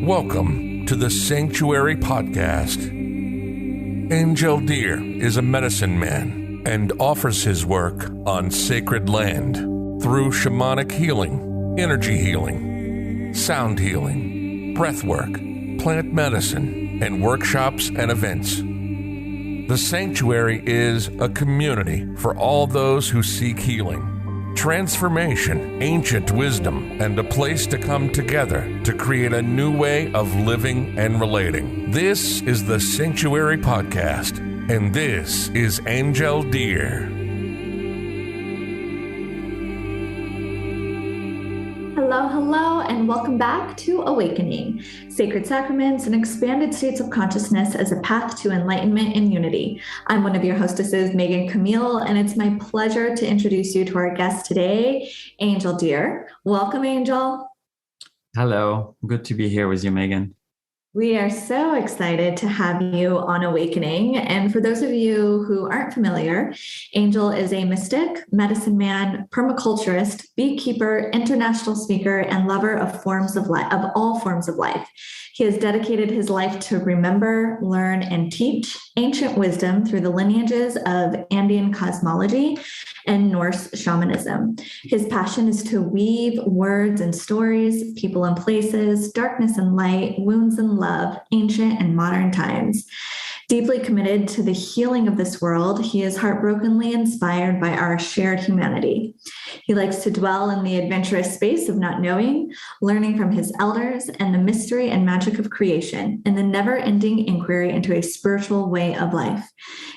Welcome to the Sanctuary Podcast. Angel Deer is a medicine man and offers his work on sacred land through shamanic healing, energy healing, sound healing, breath work, plant medicine, and workshops and events. The Sanctuary is a community for all those who seek healing, transformation, ancient wisdom, and a place to come together to create a new way of living and relating. This is the Sanctuary Podcast, and this is Angel Deer. Hello, and welcome back to Awakening, Sacred Sacraments and Expanded States of Consciousness as a Path to Enlightenment and Unity. I'm one of your hostesses, Megan Camille, and it's my pleasure to introduce you to our guest today, Angel Deer. Welcome, Angel. Hello, good to be here with you, Megan. We are so excited to have you on Awakening. And for those of you who aren't familiar, Angel is a mystic, medicine man, permaculturist, beekeeper, international speaker, and lover of all forms of life. He has dedicated his life to remember, learn, and teach ancient wisdom through the lineages of Andean cosmology and Norse shamanism. His passion is to weave words and stories, people and places, darkness and light, wounds and love, ancient and modern times. Deeply committed to the healing of this world, he is heartbrokenly inspired by our shared humanity. He likes to dwell in the adventurous space of not knowing, learning from his elders, and the mystery and magic of creation, and the never-ending inquiry into a spiritual way of life.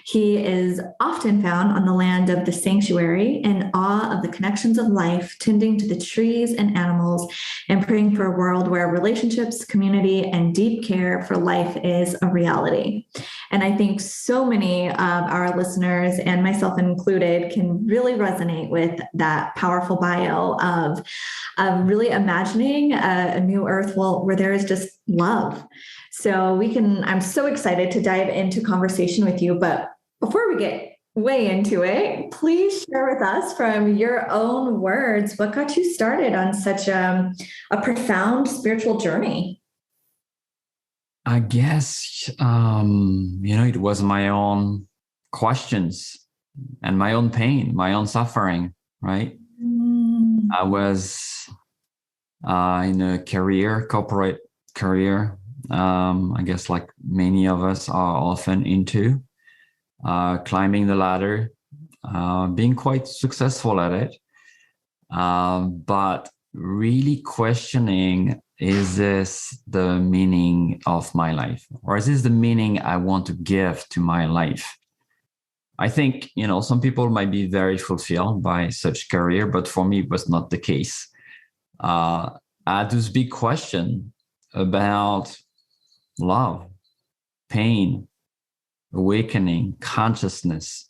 He is often found on the land of the sanctuary, in awe of the connections of life, tending to the trees and animals, and praying for a world where relationships, community, and deep care for life is a reality. And I think so many of our listeners, and myself included, can really resonate with that powerful bio of really imagining a new earth where there is just love. So I'm so excited to dive into conversation with you. But before we get way into it, please share with us from your own words what got you started on such a profound spiritual journey. I guess, it was my own questions and my own pain, my own suffering, right? I was in a corporate career, I guess like many of us are often into, climbing the ladder, being quite successful at it, but really questioning, is this the meaning of my life? Or is this the meaning I want to give to my life? I think, some people might be very fulfilled by such career, but for me, it was not the case. I had this big question about love, pain, awakening, consciousness,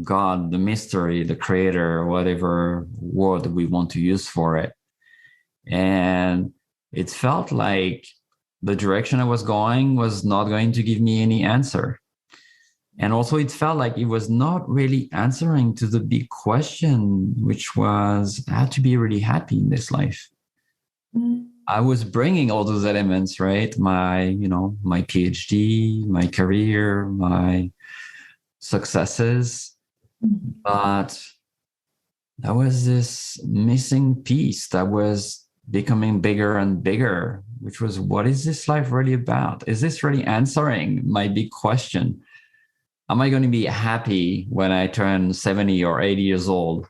God, the mystery, the creator, whatever word we want to use for it. And it felt like the direction I was going was not going to give me any answer. And also it felt like it was not really answering to the big question, which was how to be really happy in this life. I was bringing all those elements, right? My PhD, my career, my successes, but there was this missing piece that was becoming bigger and bigger, which was, what is this life really about? Is this really answering my big question? Am I going to be happy when I turn 70 or 80 years old?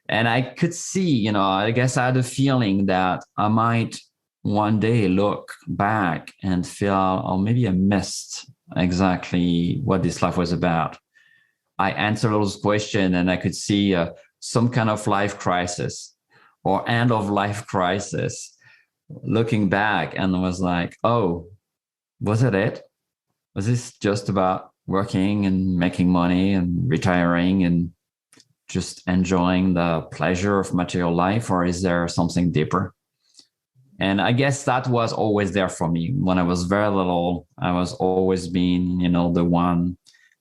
And I could see, I guess I had a feeling that I might one day look back and feel, oh, maybe I missed exactly what this life was about. I answered those questions and I could see some kind of life crisis or end of life crisis, looking back, and I was like, oh, was it? Was this just about working and making money and retiring and just enjoying the pleasure of material life, or is there something deeper? And I guess that was always there for me. When I was very little, I was always being, the one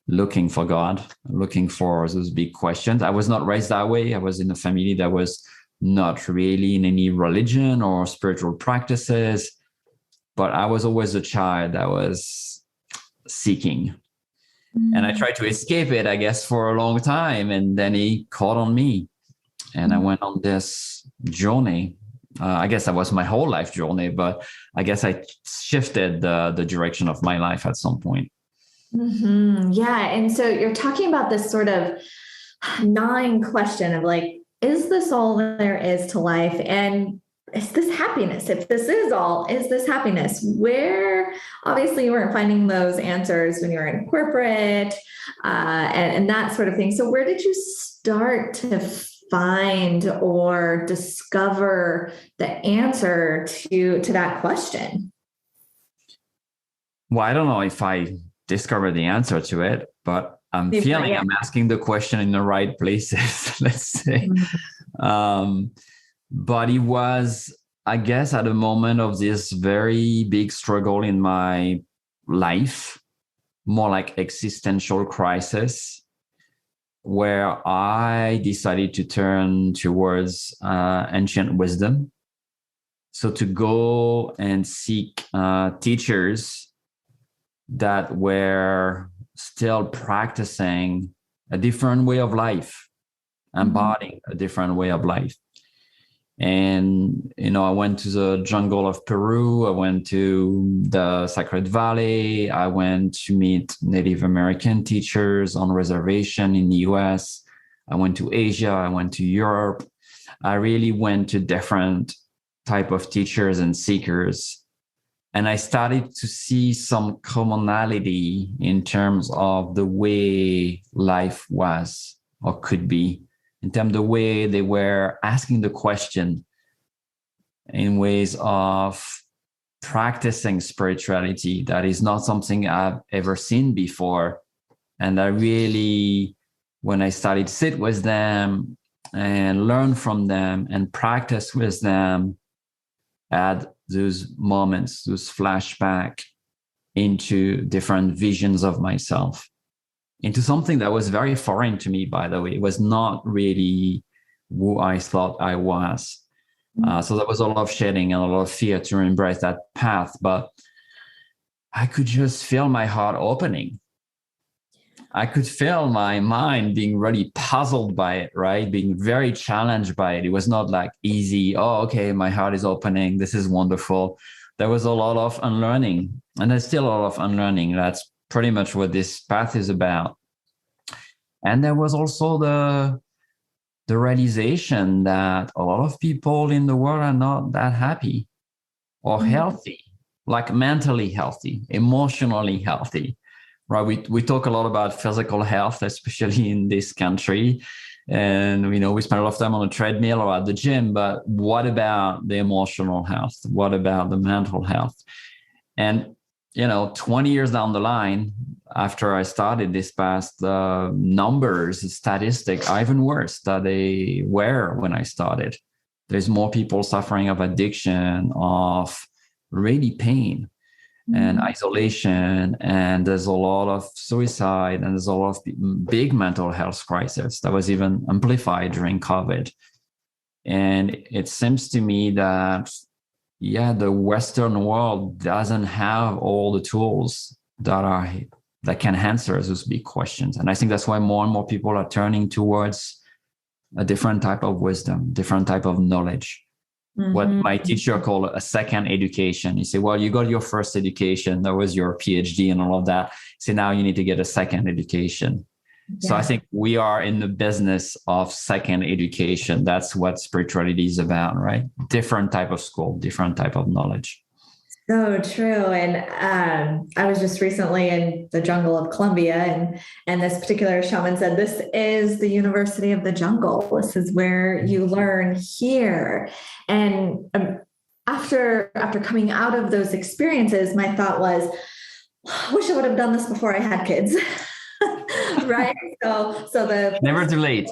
looking for God, looking for those big questions. I was not raised that way. I was in a family that was not really in any religion or spiritual practices. but I was always a child that was seeking. And I tried to escape it, I guess, for a long time. And then he caught on me. And I went on this journey. I guess that was my whole life journey, but I guess I shifted the direction of my life at some point. Yeah. And so you're talking about this sort of gnawing question of like, is this all there is to life? And is this happiness? If this is all, is this happiness? Where obviously you weren't finding those answers when you were in corporate and that sort of thing. So where did you start to find or discover the answer to that question? Well, I don't know if I discovered the answer to it, but I'm feeling I'm asking the question in the right places, let's say. But it was, I guess, at a moment of this very big struggle in my life, more like existential crisis, where I decided to turn towards ancient wisdom. So to go and seek teachers that were still practicing a different way of life, embodying a different way of life. And, I went to the jungle of Peru. I went to the Sacred Valley. I went to meet Native American teachers on reservation in the US. I went to Asia. I went to Europe. I really went to different type of teachers and seekers. And I started to see some commonality in terms of the way life was or could be, in terms of the way they were asking the question in ways of practicing spirituality that is not something I've ever seen before. And I really, when I started to sit with them and learn from them and practice with them, had those moments, those flashbacks into different visions of myself, into something that was very foreign to me, by the way. It was not really who I thought I was. So there was a lot of shedding and a lot of fear to embrace that path, but I could just feel my heart opening. I could feel my mind being really puzzled by it, right? Being very challenged by it. It was not like easy, oh, okay, my heart is opening. This is wonderful. There was a lot of unlearning, and there's still a lot of unlearning. That's pretty much what this path is about. And there was also the realization that a lot of people in the world are not that happy or healthy, like mentally healthy, emotionally healthy, right? We talk a lot about physical health, especially in this country. And, we spend a lot of time on a treadmill or at the gym, but what about the emotional health? What about the mental health? And 20 years down the line, after I started this path, the numbers, the statistics are even worse than they were when I started. There's more people suffering of addiction, of really pain and isolation. And there's a lot of suicide, and there's a lot of big mental health crisis that was even amplified during COVID. And it seems to me that the Western world doesn't have all the tools that can answer those big questions. And I think that's why more and more people are turning towards a different type of wisdom, different type of knowledge. What my teacher called a second education. He said, well, you got your first education. That was your PhD and all of that. So now you need to get a second education. Yeah. So I think we are in the business of second education. That's what spirituality is about, right? Different type of school, different type of knowledge. So true. And I was just recently in the jungle of Colombia, and this particular shaman said, this is the University of the Jungle. This is where you learn here. And after coming out of those experiences, my thought was, I wish I would have done this before I had kids. Right. So never too late.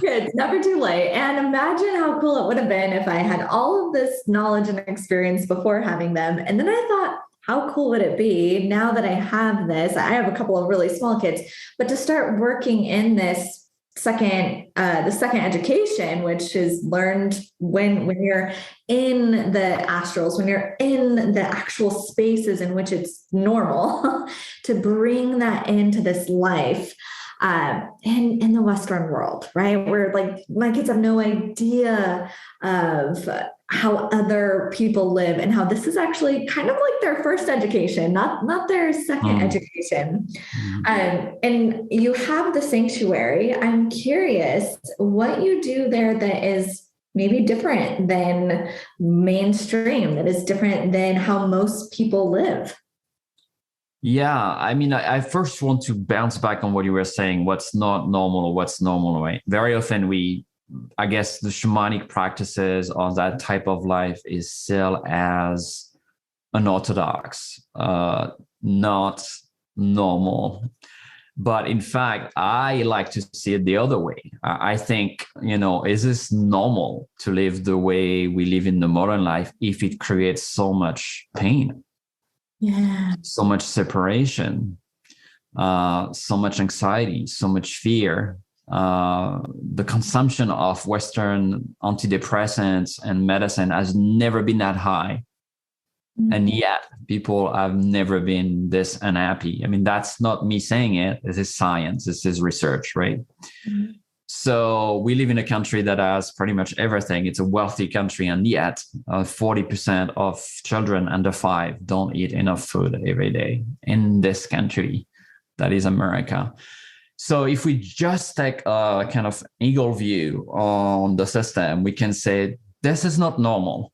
Kids, never too late. And imagine how cool it would have been if I had all of this knowledge and experience before having them. And then I thought, how cool would it be now that I have this? I have a couple of really small kids, but to start working in this the second education, which is learned when you're in the astrals, when you're in the actual spaces in which it's normal, to bring that into this life in the Western world, right? Where like my kids have no idea of how other people live and how this is actually kind of like their first education, not their second education. And you have the sanctuary. I'm curious what you do there that is maybe different than mainstream, that is different than how most people live. Yeah, I mean, I first want to bounce back on what you were saying, what's not normal or what's normal, right? Very often I guess the shamanic practices or that type of life is still as unorthodox, not normal. But in fact, I like to see it the other way. I think, is this normal to live the way we live in the modern life if it creates so much pain? Yeah. So much separation, so much anxiety, so much fear. The consumption of Western antidepressants and medicine has never been that high. Mm-hmm. And yet people have never been this unhappy. I mean, that's not me saying it. This is science. This is research, right? Mm-hmm. So we live in a country that has pretty much everything. It's a wealthy country, and yet 40% of children under 5 don't eat enough food every day in this country. That is America. So if we just take a kind of eagle view on the system, we can say this is not normal.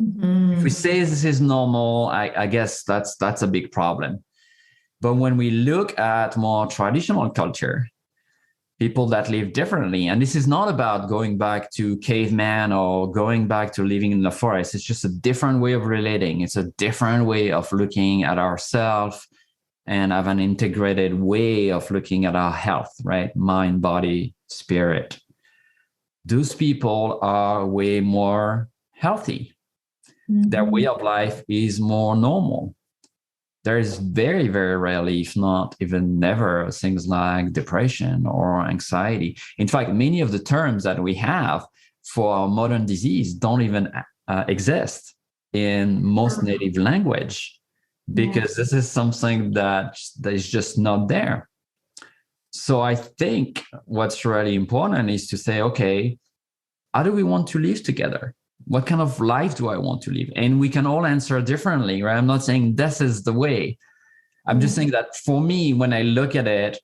Mm-hmm. If we say this is normal, I guess that's a big problem. But when we look at more traditional culture, people that live differently. And this is not about going back to caveman or going back to living in the forest. It's just a different way of relating. It's a different way of looking at ourselves and have an integrated way of looking at our health, right? Mind, body, spirit. Those people are way more healthy. Mm-hmm. Their way of life is more normal. There is very, very rarely, if not even never, things like depression or anxiety. In fact, many of the terms that we have for modern disease don't even exist in most native language, because this is something that is just not there. So I think what's really important is to say, okay, how do we want to live together? What kind of life do I want to live? And we can all answer differently, right? I'm not saying this is the way. I'm just saying that for me, when I look at it,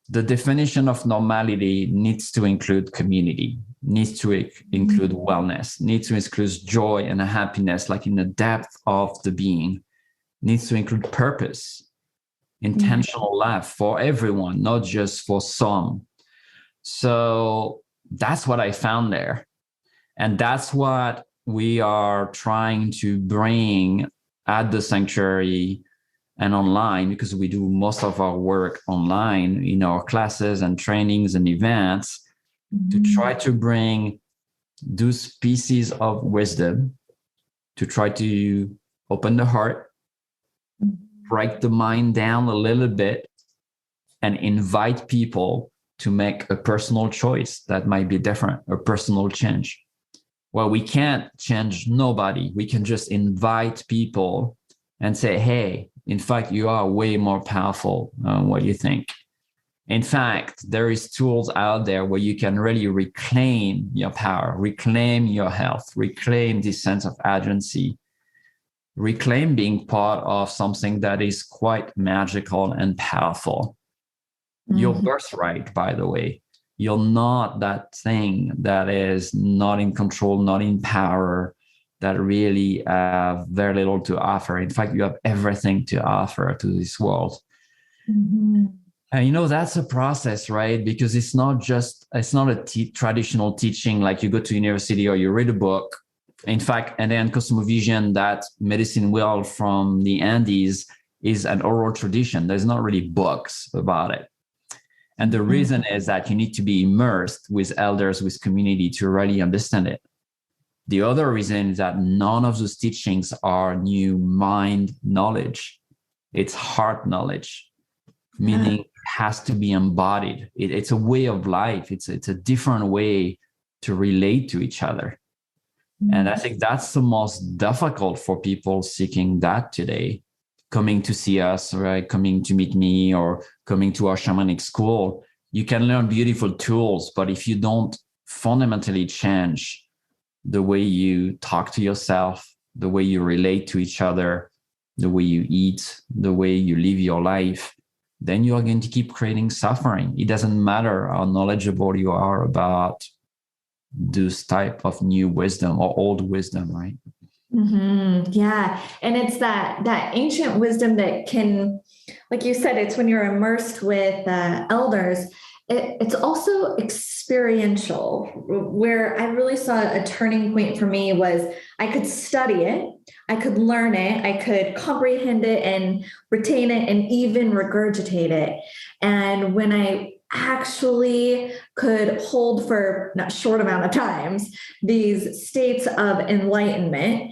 the definition of normality needs to include community, needs to include wellness, needs to include joy and happiness, like in the depth of the being, needs to include purpose, intentional life for everyone, not just for some. So that's what I found there. And that's what we are trying to bring at the sanctuary and online, because we do most of our work online in our classes and trainings and events, to try to bring those pieces of wisdom, to try to open the heart, break the mind down a little bit, and invite people to make a personal choice that might be different, a personal change. Well, we can't change nobody. We can just invite people and say, hey, in fact, you are way more powerful. What do you think? In fact, there is tools out there where you can really reclaim your power, reclaim your health, reclaim this sense of agency, reclaim being part of something that is quite magical and powerful. Mm-hmm. Your birthright, by the way. You're not that thing that is not in control, not in power, that really have very little to offer. In fact, you have everything to offer to this world. Mm-hmm. And that's a process, right? Because it's not a traditional teaching like you go to university or you read a book. In fact, and then Cosmovision, that medicine wheel from the Andes, is an oral tradition. There's not really books about it. And the reason is that you need to be immersed with elders, with community to really understand it. The other reason is that none of those teachings are new mind knowledge. It's heart knowledge, meaning has to be embodied. It's a way of life. It's a different way to relate to each other. And I think that's the most difficult for people seeking that today, coming to see us, right? Coming to meet me or coming to our shamanic school. You can learn beautiful tools, but if you don't fundamentally change the way you talk to yourself, the way you relate to each other, the way you eat, the way you live your life, then you are going to keep creating suffering. It doesn't matter how knowledgeable you are about this type of new wisdom or old wisdom, right? Yeah. And it's that ancient wisdom that can, like you said, it's when you're immersed with elders. It's also experiential. Where I really saw a turning point for me was I could study it, I could learn it, I could comprehend it and retain it and even regurgitate it. And when I actually could hold for not short amount of times these states of enlightenment,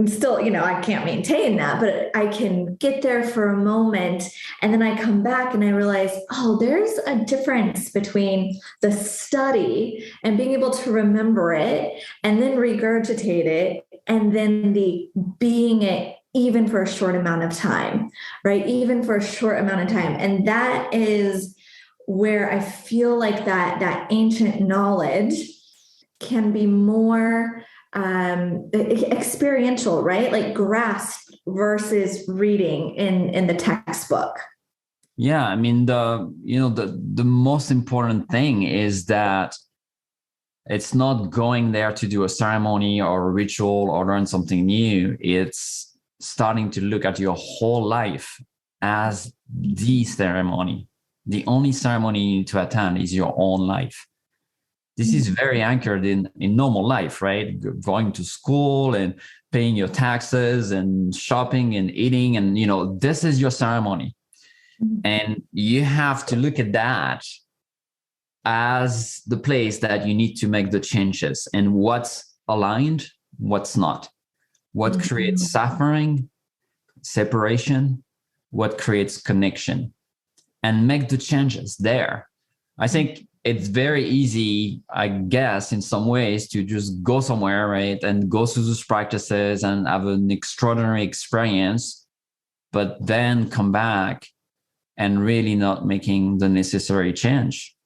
still, I can't maintain that, but I can get there for a moment. And then I come back and I realize, oh, there's a difference between the study and being able to remember it and then regurgitate it, and then the being it even for a short amount of time, right? Even for a short amount of time. And that is where I feel like that ancient knowledge can be more experiential, right? Like grasped versus reading in the textbook. Yeah, I mean, the most important thing is that it's not going there to do a ceremony or a ritual or learn something new. It's starting to look at your whole life as the ceremony. The only ceremony you need to attend is your own life. This is very anchored in normal life, right? Going to school and paying your taxes and shopping and eating. And, this is your ceremony. And you have to look at that as the place that you need to make the changes and what's aligned, what's not, what creates suffering, separation, what creates connection, and make the changes there. I think it's very easy, I guess, in some ways to just go somewhere, right? And go through those practices and have an extraordinary experience, but then come back and really not making the necessary change.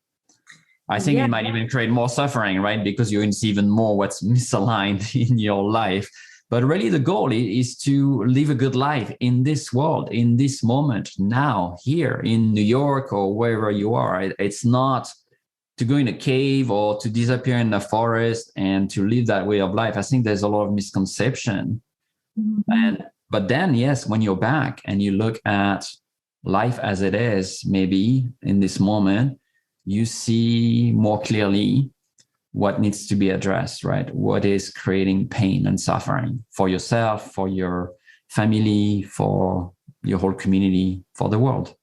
I think it might even create more suffering, right? Because you see even more what's misaligned in your life. But really the goal is to live a good life in this world, in this moment, now, here in New York or wherever you are. It's not to go in a cave or to disappear in the forest and to live that way of life. I think there's a lot of misconception. But then, yes, when you're back and you look at life as it is, maybe in this moment, you see more clearly what needs to be addressed, right? What is creating pain and suffering for yourself, for your family, for your whole community, for the world.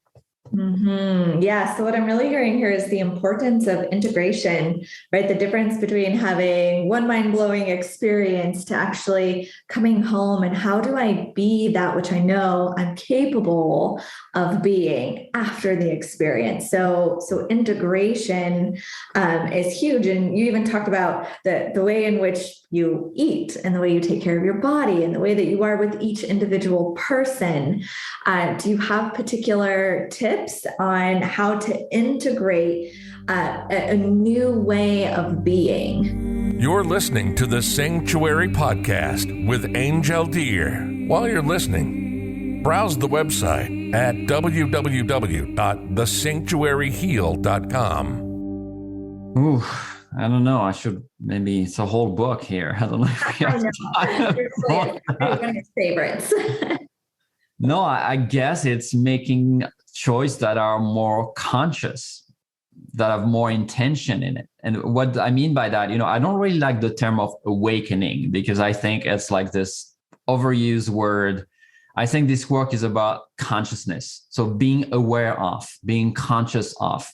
Yeah. So what I'm really hearing here is the importance of integration, right? The difference between having one mind-blowing experience to actually coming home and how do I be that which I know I'm capable of being after the experience. So integration is huge. And you even talked about the way in which you eat and the way you take care of your body and the way that you are with each individual person. Do you have particular tips on how to integrate a new way of being? You're listening to the Sanctuary Podcast with Angel Deer. While you're listening, browse the website at www.thesanctuaryheal.com. Ooh, I don't know. I should maybe, it's a whole book here. I don't know if we have time. One of his favorites. No, I guess it's making choices that are more conscious, that have more intention in it. And what I mean by that, I don't really like the term of awakening because I think it's like this overused word. I think this work is about consciousness. So being aware of, being conscious of.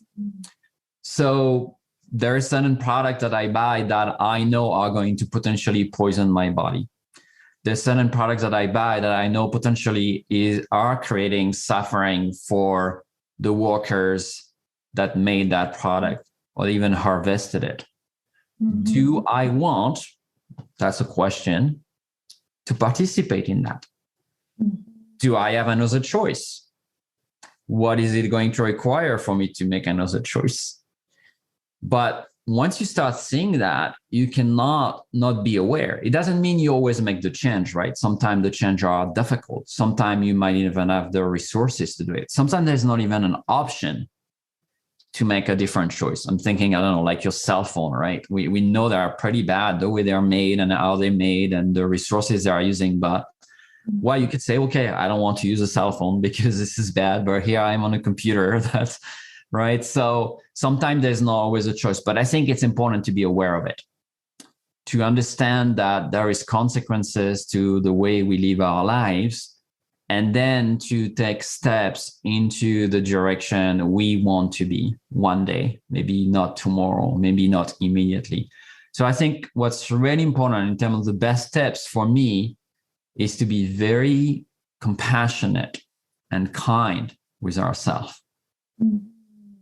So there are certain products that I buy that I know are going to potentially poison my body. There's certain products that I buy that I know potentially are creating suffering for the workers that made that product or even harvested it? Mm-hmm. Do I want, that's a question, to participate in that? Mm-hmm. Do I have another choice? What is it going to require for me to make another choice? But once you start seeing that, you cannot not be aware. It doesn't mean you always make the change, right? Sometimes the change are difficult. Sometimes you might even have the resources to do it. Sometimes there's not even an option to make a different choice. I'm thinking, I don't know, like your cell phone, right? We know they are pretty bad, the way they're made and how they're made and the resources they are using. But why you could say, okay, I don't want to use a cell phone because this is bad, but here I am on a computer. That's right. So sometimes there's not always a choice, but I think it's important to be aware of it, to understand that there is consequences to the way we live our lives, and then to take steps into the direction we want to be one day, maybe not tomorrow, maybe not immediately. So I think what's really important in terms of the best steps for me is to be very compassionate and kind with ourselves. Mm-hmm.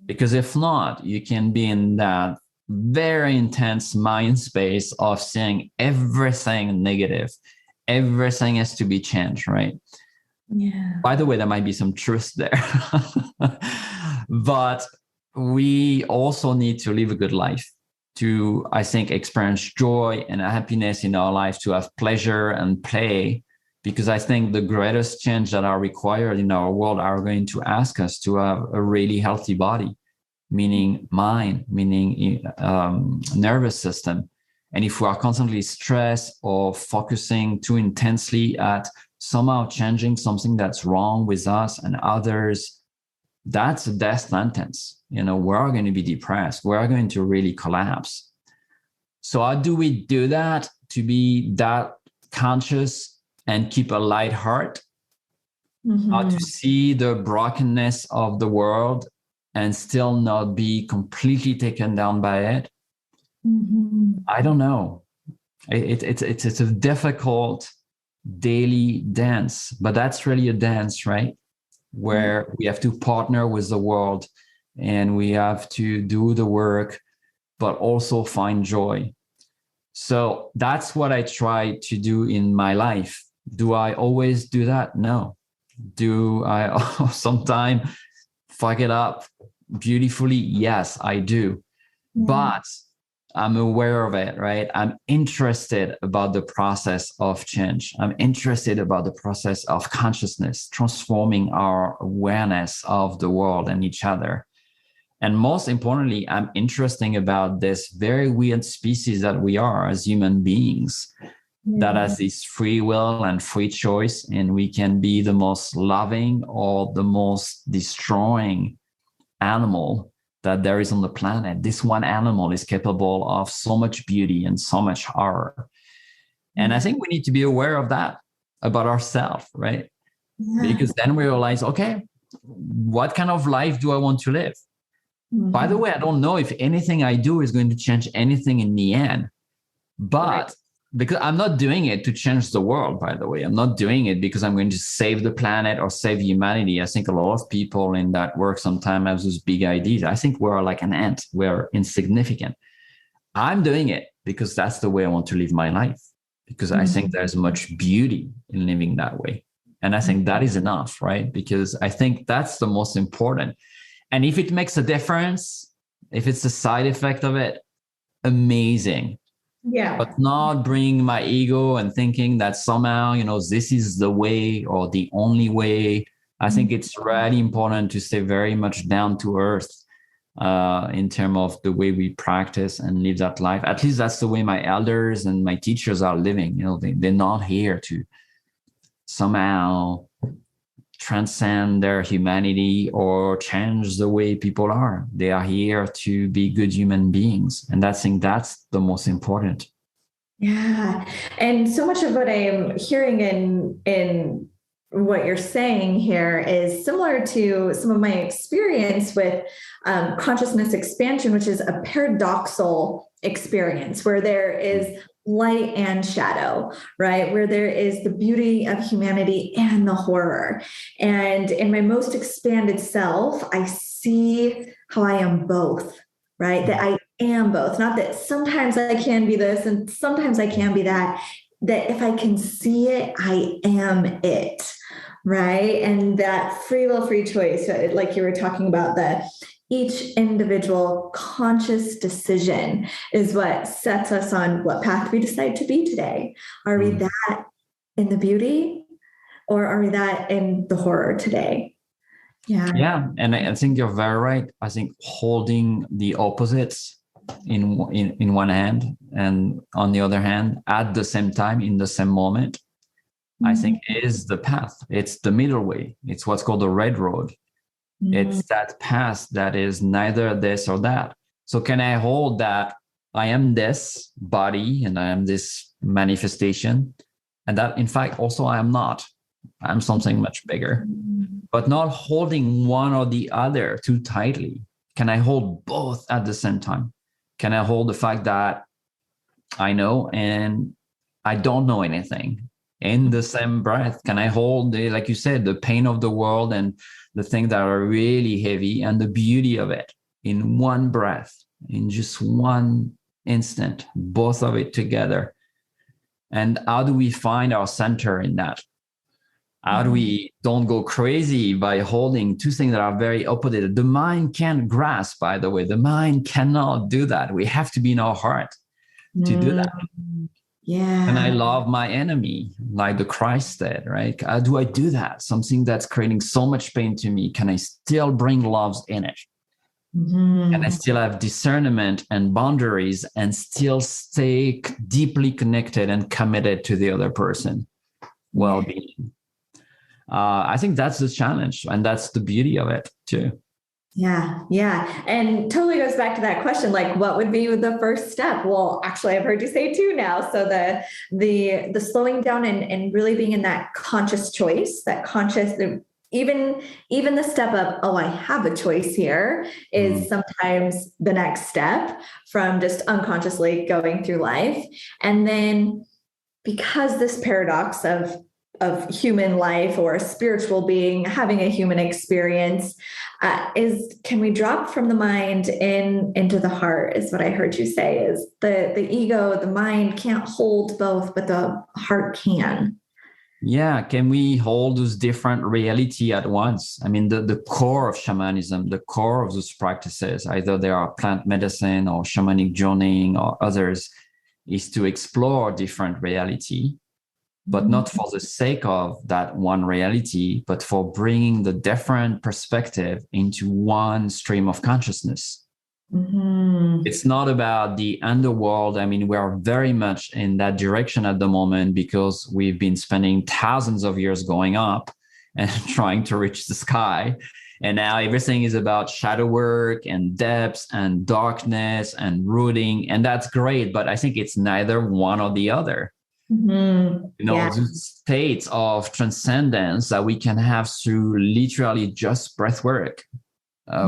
Because if not, you can be in that very intense mind space of seeing everything negative. Everything has to be changed, right? Yeah. By the way, there might be some truth there. But we also need to live a good life, to, I think, experience joy and happiness in our life, to have pleasure and play, because I think the greatest change that are required in our world are going to ask us to have a really healthy body, meaning mind, meaning nervous system. And if we are constantly stressed or focusing too intensely at somehow changing something that's wrong with us and others, that's a death sentence. You know, we're going to be depressed. We're going to really collapse. So how do we do that to be that conscious and keep a light heart? Mm-hmm. How to see the brokenness of the world and still not be completely taken down by it? Mm-hmm. I don't know. It's a difficult daily dance, but that's really a dance, right? Where we have to partner with the world and we have to do the work, but also find joy. So that's what I try to do in my life. Do I always do that? No. Do I sometimes fuck it up beautifully? Yes, I do. Yeah. But I'm aware of it, right? I'm interested about the process of change. I'm interested about the process of consciousness, transforming our awareness of the world and each other. And most importantly, I'm interested about this very weird species that we are as human beings, that has this free will and free choice, and we can be the most loving or the most destroying animal that there is on the planet. This one animal is capable of so much beauty and so much horror. And I think we need to be aware of that about ourselves, right? Yeah. Because then we realize, okay, what kind of life do I want to live? Mm-hmm. By the way, I don't know if anything I do is going to change anything in the end, but right. Because I'm not doing it to change the world, by the way. I'm not doing it because I'm going to save the planet or save humanity. I think a lot of people in that work sometimes have those big ideas. I think we're like an ant. We're insignificant. I'm doing it because that's the way I want to live my life, because I think there's much beauty in living that way. And I think that is enough, right? Because I think that's the most important. And if it makes a difference, if it's a side effect of it, amazing. Yeah. But not bring my ego and thinking that somehow, you know, this is the way or the only way. I think it's really important to stay very much down to earth in terms of the way we practice and live that life. At least that's the way my elders and my teachers are living. You know, they're not here to somehow transcend their humanity or change the way people are. They are here to be good human beings. And I think that's the most important. Yeah. And so much of what I'm hearing in what you're saying here is similar to some of my experience with consciousness expansion, which is a paradoxal experience where there is light and shadow, right? Where there is the beauty of humanity and the horror. And in my most expanded self, I see how I am both, right? That I am both, not that sometimes I can be this and sometimes I can be that, that if I can see it, I am it, right? And that free will, free choice, like you were talking about, the each individual conscious decision is what sets us on what path we decide to be today. Are we that in the beauty, or are we that in the horror today? Yeah, and I think you're very right. I think holding the opposites in one hand and on the other hand at the same time in the same moment, I think is the path. It's the middle way. It's what's called the red road. It's that path that is neither this or that. So can I hold that I am this body and I am this manifestation, and that in fact also I am not. I'm something much bigger, but not holding one or the other too tightly. Can I hold both at the same time? Can I hold the fact that I know and I don't know anything in the same breath? Can I hold the, like you said, the pain of the world and the things that are really heavy and the beauty of it in one breath, in just one instant, both of it together? And how do we find our center in that? How do we don't go crazy by holding two things that are very opposite? The mind can't grasp, by the way. The mind cannot do that. We have to be in our heart to do that. Yeah. And I love my enemy, like the Christ said, right? How do I do that? Something that's creating so much pain to me. Can I still bring love in it? Can I still have discernment and boundaries and still stay deeply connected and committed to the other person? Well-being. I think that's the challenge, and that's the beauty of it too. Yeah. And totally goes back to that question, like what would be the first step? Well, actually I've heard you say two now. So the slowing down and really being in that conscious choice, that conscious, even the step of, oh, I have a choice here is sometimes the next step from just unconsciously going through life. And then because this paradox of human life or a spiritual being having a human experience can we drop from the mind into the heart, is what I heard you say. Is the ego, the mind can't hold both, but the heart can. Yeah, can we hold those different reality at once? I mean, the core of shamanism, the core of those practices, either they are plant medicine or shamanic journeying or others, is to explore different reality, but not for the sake of that one reality, but for bringing the different perspective into one stream of consciousness. It's not about the underworld. I mean, we are very much in that direction at the moment because we've been spending thousands of years going up and trying to reach the sky. And now everything is about shadow work and depths and darkness and rooting. And that's great, but I think it's neither one or the other. Those states of transcendence that we can have through literally just breath work.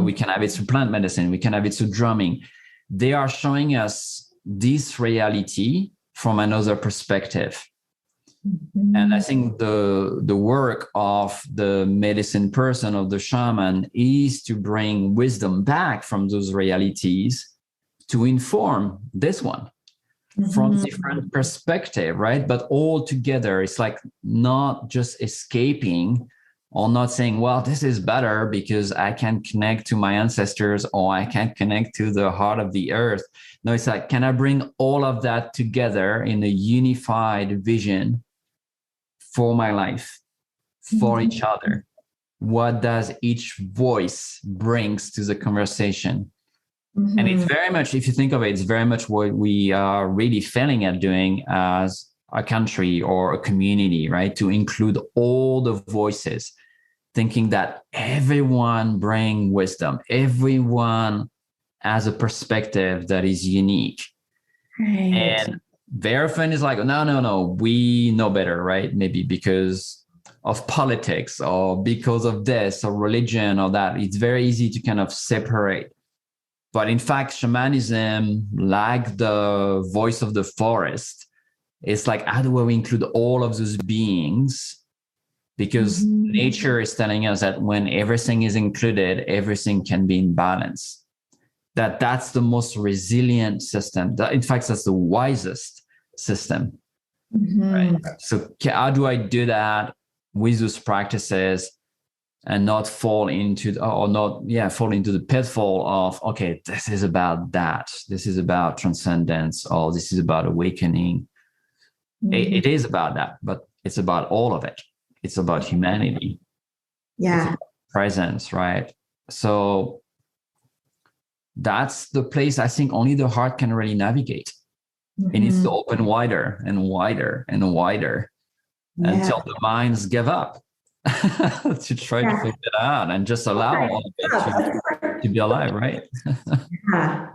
We can have it through plant medicine. We can have it through drumming. They are showing us this reality from another perspective. And I think the work of the medicine person, of the shaman, is to bring wisdom back from those realities to inform this one. From different perspective, right? But all together, it's like not just escaping or not saying, well, this is better because I can connect to my ancestors or I can connect to the heart of the earth. No, it's like, can I bring all of that together in a unified vision for my life, for each other? What does each voice brings to the conversation? And it's very much, if you think of it, it's very much what we are really failing at doing as a country or a community, right? To include all the voices, thinking that everyone brings wisdom, everyone has a perspective that is unique. Right. And very often it's like, no, we know better, right? Maybe because of politics or because of this or religion or that. It's very easy to kind of separate. But in fact, shamanism, like the voice of the forest, It's like, how do we include all of those beings? Because nature is telling us that when everything is included, everything can be in balance. That's the most resilient system. In fact, that's the wisest system. Right? So how do I do that with those practices and not fall into the pitfall of, okay, this is about that. This is about transcendence, or this is about awakening. It is about that, but it's about all of it. It's about humanity. Yeah. It's about presence, right? So that's the place I think only the heart can really navigate. It needs to open wider and wider and wider until the minds give up to try to figure it out and just allow all of it to be alive, right?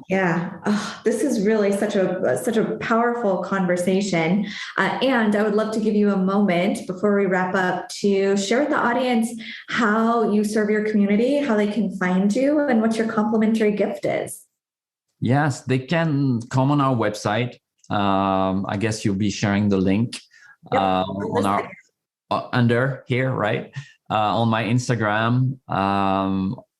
Yeah. Oh, this is really such a powerful conversation. And I would love to give you a moment before we wrap up to share with the audience how you serve your community, how they can find you, and what your complimentary gift is. Yes, they can come on our website. I guess you'll be sharing the link on our under here, right? On my Instagram.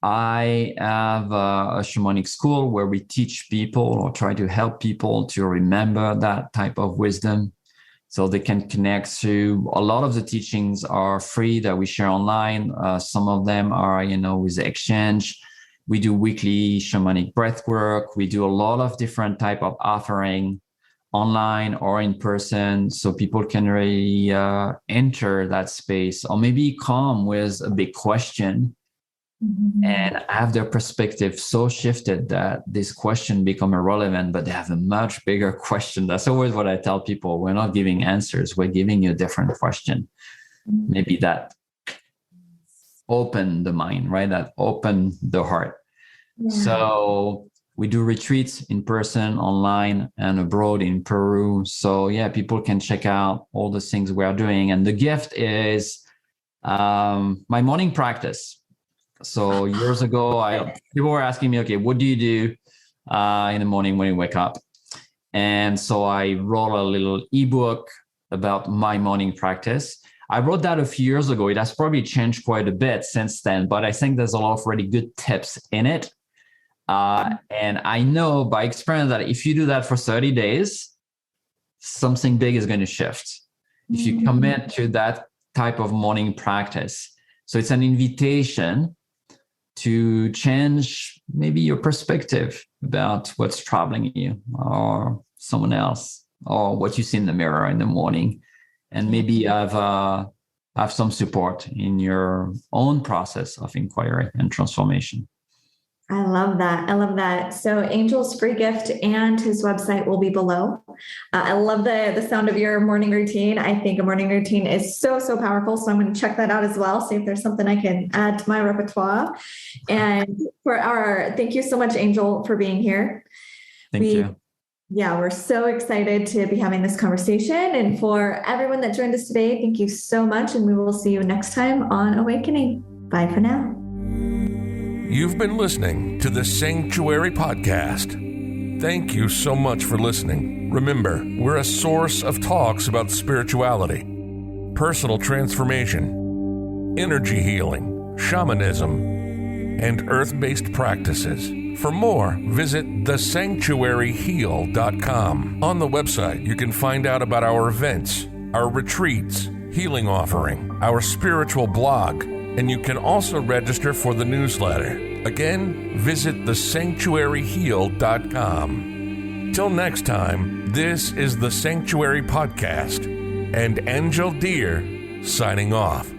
I have a shamanic school where we teach people or try to help people to remember that type of wisdom so they can connect to. A lot of the teachings are free that we share online. Some of them are, with the exchange. We do weekly shamanic breath work. We do a lot of different type of offering online or in person, so people can really enter that space, or maybe come with a big question and have their perspective so shifted that this question become irrelevant, but they have a much bigger question. That's always what I tell people. We're not giving answers. We're giving you a different question. Maybe that open the mind, right? That open the heart. Yeah. So we do retreats in person, online, and abroad in Peru. So yeah, people can check out all the things we are doing. And the gift is my morning practice. So years ago, people were asking me, okay, what do you do in the morning when you wake up? And so I wrote a little ebook about my morning practice. I wrote that a few years ago. It has probably changed quite a bit since then, but I think there's a lot of really good tips in it. And I know by experience that if you do that for 30 days, something big is going to shift. If you commit to that type of morning practice. So it's an invitation to change maybe your perspective about what's troubling you or someone else, or what you see in the mirror in the morning, and maybe have some support in your own process of inquiry and transformation. I love that. So Angel's free gift and his website will be below. I love the sound of your morning routine. I think a morning routine is so powerful. So I'm going to check that out as well. See if there's something I can add to my repertoire. And thank you so much, Angel, for being here. Thank you. Yeah, we're so excited to be having this conversation. And for everyone that joined us today, thank you so much. And we will see you next time on Awakening. Bye for now. You've been listening to the Sanctuary Podcast. Thank you so much for listening. Remember, we're a source of talks about spirituality, personal transformation, energy healing, shamanism, and earth-based practices. For more, visit thesanctuaryheal.com. On the website, you can find out about our events, our retreats, healing offering, our spiritual blog, and you can also register for the newsletter. Again, visit thesanctuaryheal.com. Till next time, this is the Sanctuary Podcast, and Angel Deer signing off.